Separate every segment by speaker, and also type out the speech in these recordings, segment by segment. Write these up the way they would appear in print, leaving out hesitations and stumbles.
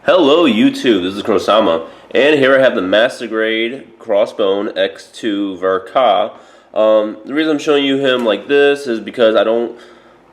Speaker 1: Hello YouTube, this is Krosama, and here I have the Master Grade Crossbone X-2 Verka. The reason I'm showing you him like this is because I'm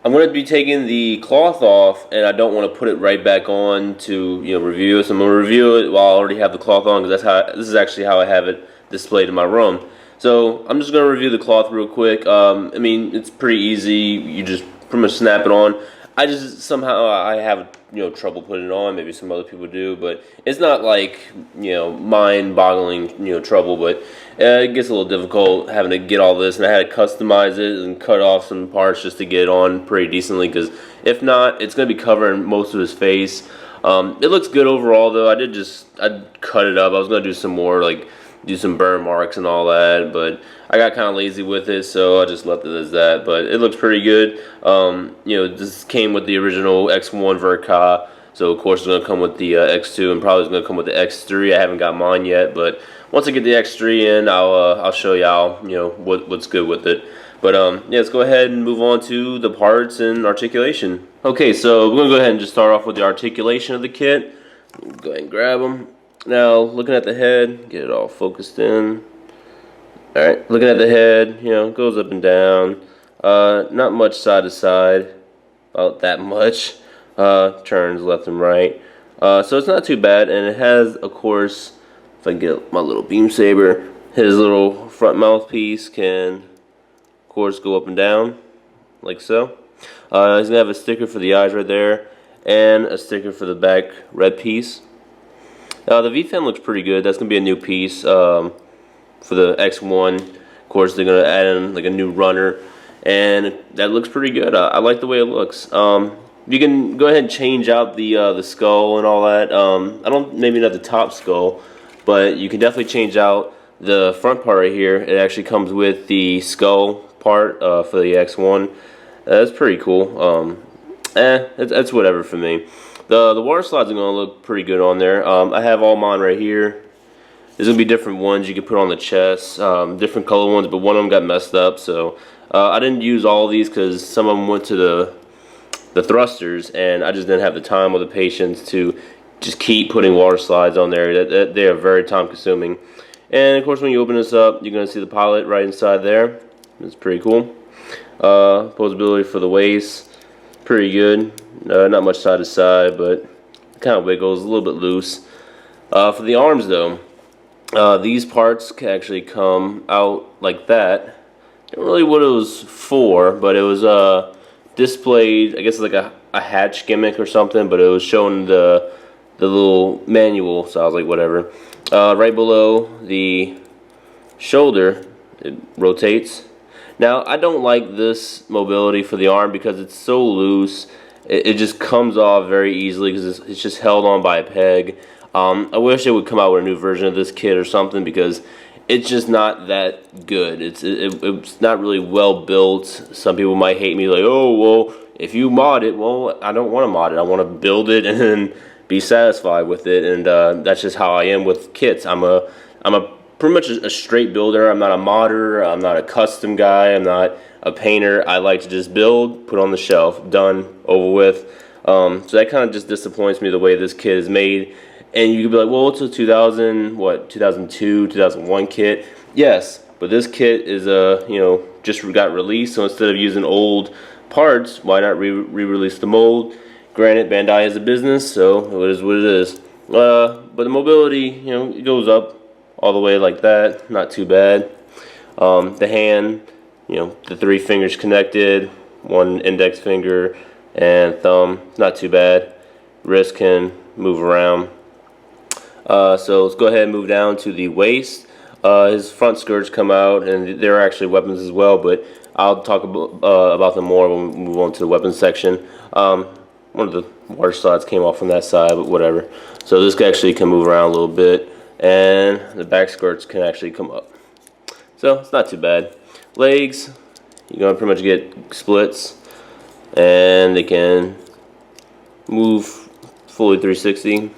Speaker 1: going to be taking the cloth off, and I don't want to put it right back on to review it. So I'm going to review it while I already have the cloth on, because this is actually how I have it displayed in my room. So I'm just going to review the cloth real quick. I mean, it's pretty easy. You just pretty much snap it on. I just somehow I have trouble putting it on. Maybe some other people do, but it's not like mind-boggling trouble. But it gets a little difficult having to get all this, and I had to customize it and cut off some parts just to get it on pretty decently. Because if not, it's going to be covering most of his face. It looks good overall, though. I cut it up. I was going to do some more, like do some burn marks and all that, but I got kind of lazy with it, so I just left it as that. But it looks pretty good. This came with the original X1 Verka, so of course it's going to come with the X2, and probably it's going to come with the X3. I haven't got mine yet, but once I get the X3 in, I'll show y'all what's good with it. But yeah, let's go ahead and move on to the parts and articulation. Okay, so we're going to go ahead and just start off with the articulation of the kit. Go ahead and grab them. Now, looking at the head, get it all focused in. Alright, looking at the head, goes up and down. Not much side to side, about that much. Turns left and right. So it's not too bad, and it has, of course, if I can get my little beam saber, his little front mouthpiece can, of course, go up and down, like so. He's going to have a sticker for the eyes right there, and a sticker for the back red piece. The V-fin looks pretty good. That's going to be a new piece for the X1. Of course, they're going to add in like a new runner, and that looks pretty good. I like the way it looks. You can go ahead and change out the skull and all that. Maybe not the top skull, but you can definitely change out the front part right here. It actually comes with the skull part for the X1. That's pretty cool. It's whatever for me. The water slides are going to look pretty good on there. I have all mine right here. There's going to be different ones you can put on the chest, different color ones, but one of them got messed up. So I didn't use all of these because some of them went to the thrusters, and I just didn't have the time or the patience to just keep putting water slides on there. They are very time consuming. And of course, when you open this up, you're going to see the pilot right inside there. It's pretty cool. Posability for the waist, pretty good. Not much side to side, but it kind of wiggles, a little bit loose. For the arms, though, these parts can actually come out like that. Not really what it was for, but it was displayed, I guess, like a hatch gimmick or something, but it was showing the little manual, so I was like, whatever. Right below the shoulder, it rotates. Now, I don't like this mobility for the arm because it's so loose. It just comes off very easily because it's just held on by a peg. I wish it would come out with a new version of this kit or something, because it's just not that good. It's not really well built. Some people might hate me, like, oh, well, if you mod it, well, I don't want to mod it. I want to build it and then be satisfied with it, and that's just how I am with kits. I'm a pretty much a straight builder. I'm not a modder. I'm not a custom guy. I'm not a painter. I like to just build, put on the shelf, done, over with. So that kind of just disappoints me, the way this kit is made. And you could be like, well, it's a 2002, 2001 kit. Yes, but this kit is just got released. So instead of using old parts, why not re-release the mold? Granted, Bandai is a business, so it is what it is. But the mobility, it goes up all the way like that. Not too bad. The hand, the 3 fingers connected, 1 index finger and thumb, not too bad. Wrist can move around. So let's go ahead and move down to the waist. His front skirts come out, and they're actually weapons as well, but I'll talk about them more when we move on to the weapons section. One of the water slides came off from that side, but whatever. So this actually can move around a little bit, and the back skirts can actually come up. So it's not too bad. Legs, you're going to pretty much get splits, and they can move fully 360.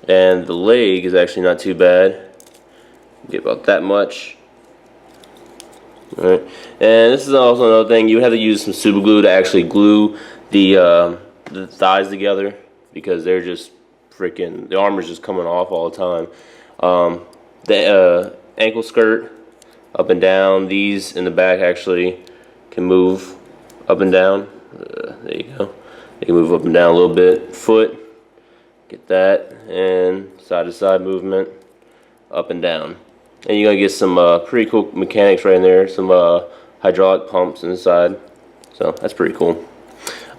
Speaker 1: And the leg is actually not too bad. Get about that much. Alright. And this is also another thing. You would have to use some super glue to actually glue the thighs together, because they're just freaking, the armor's just coming off all the time. The ankle skirt, up and down. These in the back actually can move up and down. There you go. They can move up and down a little bit. Foot, get that, and side to side movement, up and down. And you're gonna get some pretty cool mechanics right in there. Some hydraulic pumps inside. So that's pretty cool.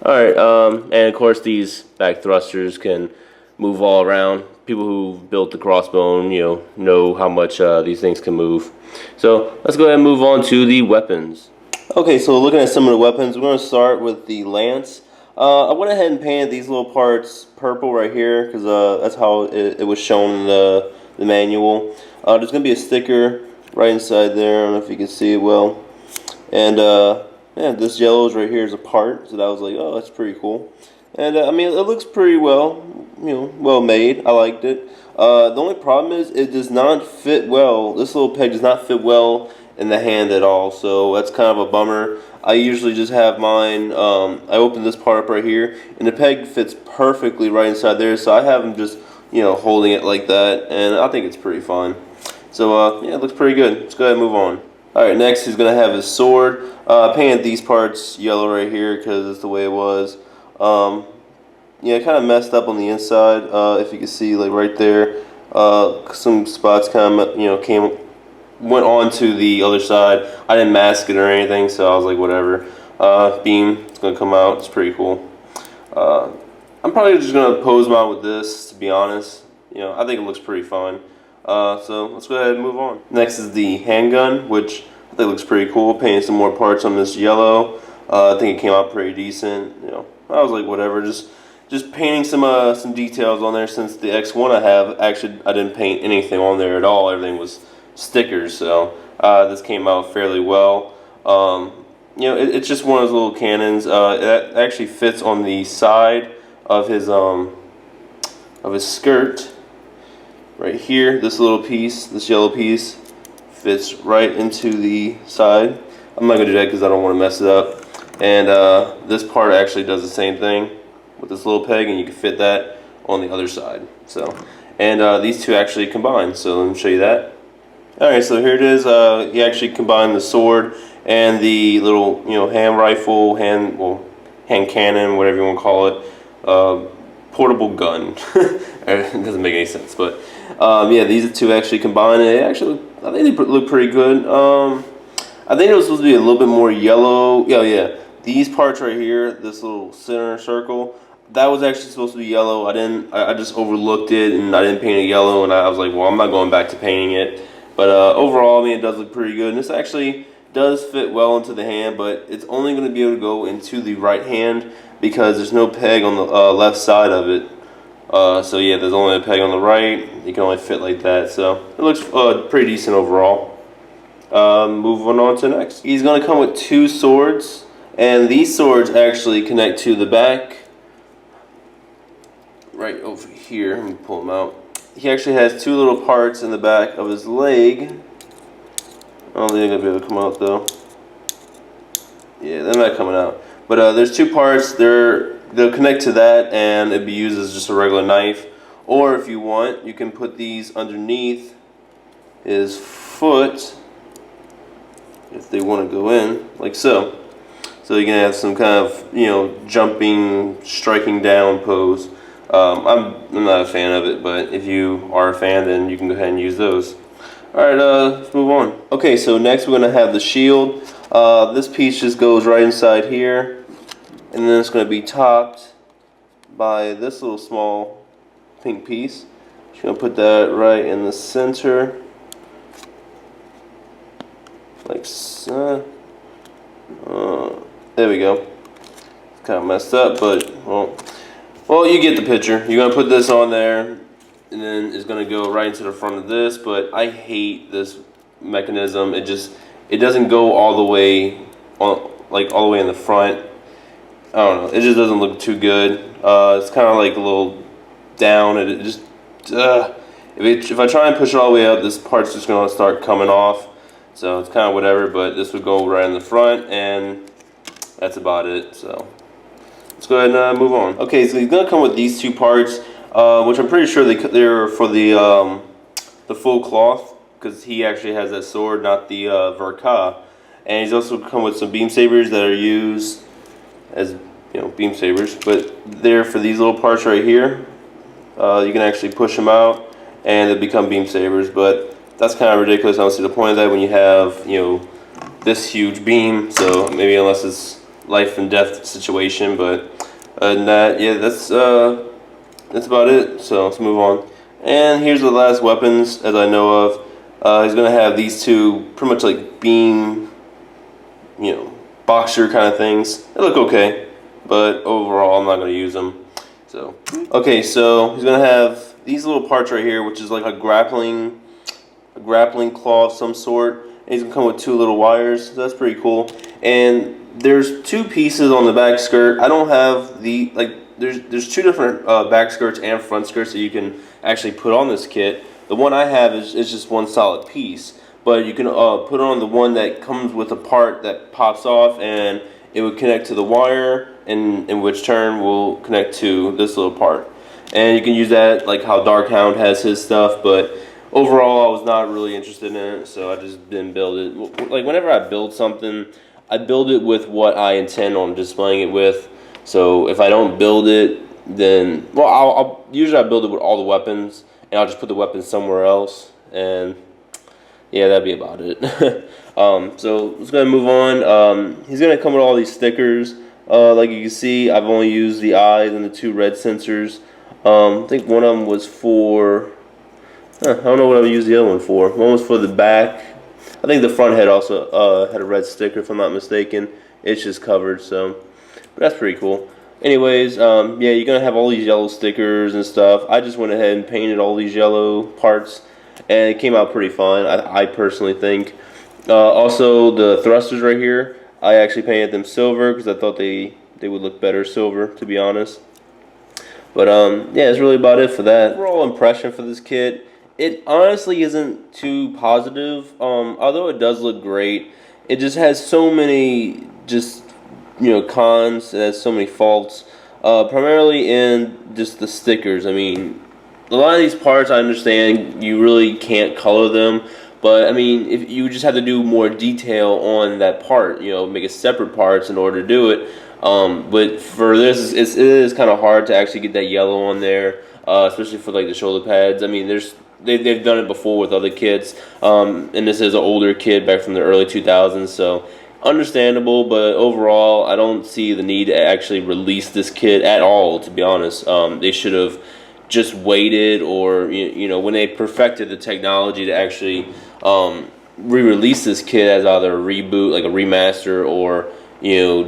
Speaker 1: Alright, and of course these back thrusters can move all around. People who built the Crossbone, know how much these things can move. So let's go ahead and move on to the weapons. Okay, so looking at some of the weapons, we're going to start with the lance. I went ahead and painted these little parts purple right here because that's how it was shown in the manual. There's going to be a sticker right inside there. I don't know if you can see it well. And yeah, this yellow right here is a part, so that was like, oh, that's pretty cool. And I mean, it looks pretty well, well made. I liked it. The only problem is it does not fit well. This little peg does not fit well in the hand at all, so that's kind of a bummer. I usually just have mine, I open this part up right here, and the peg fits perfectly right inside there, so I have them just, holding it like that, and I think it's pretty fine. So, yeah, it looks pretty good. Let's go ahead and move on. Alright, next he's going to have his sword. I painted these parts yellow right here because it's the way it was. Yeah, kind of messed up on the inside. If you can see, like right there, some spots kind of, went on to the other side. I didn't mask it or anything, so I was like, whatever. Beam, it's gonna come out. It's pretty cool. I'm probably just gonna pose mine with this, to be honest. I think it looks pretty fun. So let's go ahead and move on. Next is the handgun, which I think looks pretty cool. Painted some more parts on this yellow. I think it came out pretty decent. I was like, whatever. Just painting some details on there. Since the X1 I have, actually I didn't paint anything on there at all. Everything was stickers. So this came out fairly well. It's just one of those little cannons. It actually fits on the side of his skirt. Right here, this little piece, this yellow piece, fits right into the side. I'm not gonna do that because I don't want to mess it up. And this part actually does the same thing with this little peg, and you can fit that on the other side. So, and these two actually combine. So let me show you that. All right, so here it is. He actually combined the sword and the little, hand rifle, hand cannon, whatever you want to call it, portable gun. It doesn't make any sense, but yeah, these two actually combine. And I think they look pretty good. I think it was supposed to be a little bit more yellow. Yeah. These parts right here, this little center circle, that was actually supposed to be yellow. I just overlooked it and I didn't paint it yellow, and I was like, well, I'm not going back to painting it. But overall, I mean, it does look pretty good. And this actually does fit well into the hand, but it's only going to be able to go into the right hand because there's no peg on the left side of it. So yeah, there's only a peg on the right. You can only fit like that. So it looks pretty decent overall. Moving on to next. He's going to come with two swords. And these swords actually connect to the back. Right over here. Let me pull them out. He actually has two little parts in the back of his leg. I don't think they're going to be able to come out though. Yeah, they're not coming out. But there's two parts. They'll connect to that, and it'll be used as just a regular knife. Or if you want, you can put these underneath his foot if they want to go in, like so. So you can have some kind of, jumping, striking down pose. I'm not a fan of it, but if you are a fan, then you can go ahead and use those. Alright, let's move on. Okay, so next we're going to have the shield. This piece just goes right inside here, and then it's going to be topped by this little small pink piece. Just going to put that right in the center, like so. There we go. It's kind of messed up, but well, you get the picture. You're gonna put this on there, and then it's gonna go right into the front of this. But I hate this mechanism. It doesn't go all the way on, like all the way in the front. I don't know. It just doesn't look too good. It's kind of like a little down. It just if I try and push it all the way up, this part's just gonna start coming off. So it's kind of whatever. But this would go right in the front, and that's about it. So let's go ahead and move on. Okay, so he's gonna come with these two parts. which I'm pretty sure they're for the full cloth, because he actually has that sword, not the Verka. And he's also come with some beam sabers that are used as beam sabers, but they're for these little parts right here. You can actually push them out and they become beam sabers, but that's kind of ridiculous. I don't see the point of that when you have this huge beam. So maybe unless it's life and death situation, but other than that, yeah, that's about it. So let's move on. And here's the last weapons as I know of. He's gonna have these two pretty much like beam, boxer kind of things. They look okay, but overall I'm not gonna use them. So okay, so he's gonna have these little parts right here, which is like a grappling claw of some sort. And he's gonna come with two little wires. So that's pretty cool. And there's two pieces on the back skirt. I don't have the There's two different back skirts and front skirts that you can actually put on this kit. The one I have is just one solid piece, but you can put on the one that comes with a part that pops off, and it would connect to the wire, in which turn will connect to this little part. And you can use that like how Darkhound has his stuff, but overall I was not really interested in it, so I just didn't build it. Like whenever I build something, I build it with what I intend on displaying it with. So if I don't build it, then I'll usually build it with all the weapons, and I'll just put the weapons somewhere else, and yeah, that'd be about it. So let's go ahead and move on. He's gonna come with all these stickers. Like you can see, I've only used the eyes and the two red sensors. I think one of them was for. I don't know what I would use the other one for. One was for the back. I think the front head also had a red sticker, if I'm not mistaken. It's just covered, so. But that's pretty cool. Anyways, yeah, you're going to have all these yellow stickers and stuff. I just went ahead and painted all these yellow parts, and it came out pretty fine, I personally think. Also, the thrusters right here, I actually painted them silver because I thought they would look better silver, to be honest. But, yeah, that's really about it for that. Overall impression for this kit, it honestly isn't too positive. Although it does look great, it just has so many cons. It has so many faults, primarily in just the stickers. I mean, a lot of these parts, I understand you really can't color them, but I mean, if you just have to do more detail on that part, make it separate parts in order to do it. But for this, it is kind of hard to actually get that yellow on there, especially for like the shoulder pads. I mean, they've done it before with other kits, and this is an older kit back from the early 2000s, so understandable. But overall, I don't see the need to actually release this kit at all, to be honest. They should have just waited, or when they perfected the technology to actually re-release this kit as either a reboot, like a remaster, or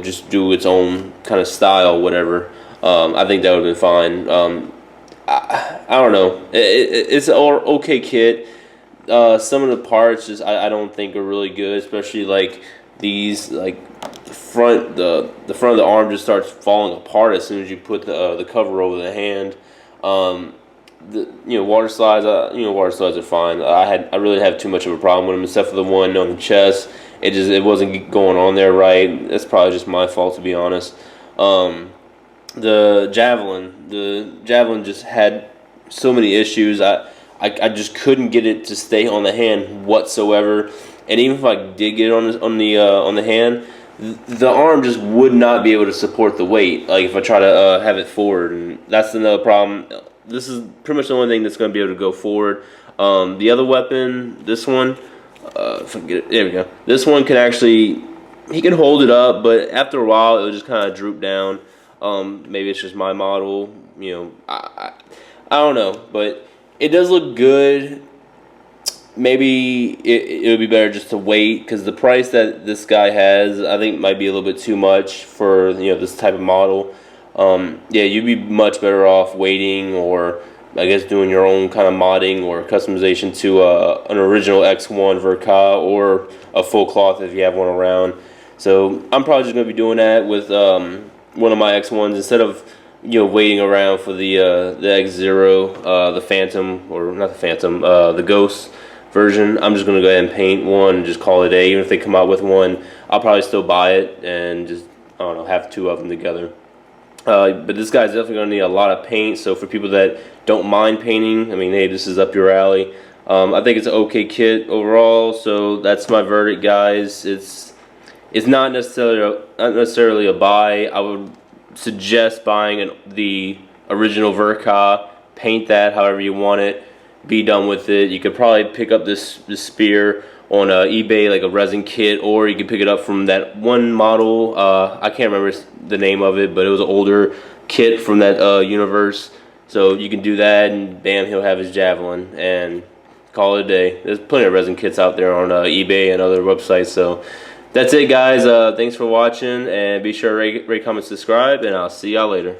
Speaker 1: just do its own kind of style, whatever. I think that would have been fine. I don't know. It's an okay kit. Some of the parts I don't think are really good, especially like these, like the front of the arm just starts falling apart as soon as you put the cover over the hand. Water slides. Water slides are fine. I really have too much of a problem with them, except for the one on the chest. It wasn't going on there right. That's probably just my fault, to be honest. The Javelin just had so many issues. I just couldn't get it to stay on the hand whatsoever. And even if I did get it on the hand, the arm just would not be able to support the weight. Like if I try to have it forward, and that's another problem. This is pretty much the only thing that's going to be able to go forward. The other weapon, this one, if I can get it, there we go. This one can actually, he can hold it up, but after a while it'll just kind of droop down. Maybe it's just my model. I don't know, but it does look good. Maybe it would be better just to wait, because the price that this guy has, I think, might be a little bit too much for this type of model. Yeah, you'd be much better off waiting, or I guess doing your own kind of modding or customization to an original X1 Verka, or a full cloth if you have one around. So I'm probably just gonna be doing that with one of my X1s instead of waiting around for the X0, the Phantom, or not the Phantom, the Ghost version. I'm just gonna go ahead and paint one and just call it a day. Even if they come out with one, I'll probably still buy it and just, I don't know, have two of them together. But this guy's definitely going to need a lot of paint. So for people that don't mind painting, I mean, hey, this is up your alley. I think it's an okay kit overall. So that's my verdict, guys. It's not necessarily a buy. I would suggest buying the original Verka, paint that however you want it, be done with it. You could probably pick up this spear on eBay, like a resin kit, or you can pick it up from that one model. I can't remember the name of it, but it was an older kit from that universe. So you can do that, and bam, he'll have his Javelin, and call it a day. There's plenty of resin kits out there on eBay and other websites. So that's it, guys. Thanks for watching, and be sure to rate, comment, subscribe, and I'll see y'all later.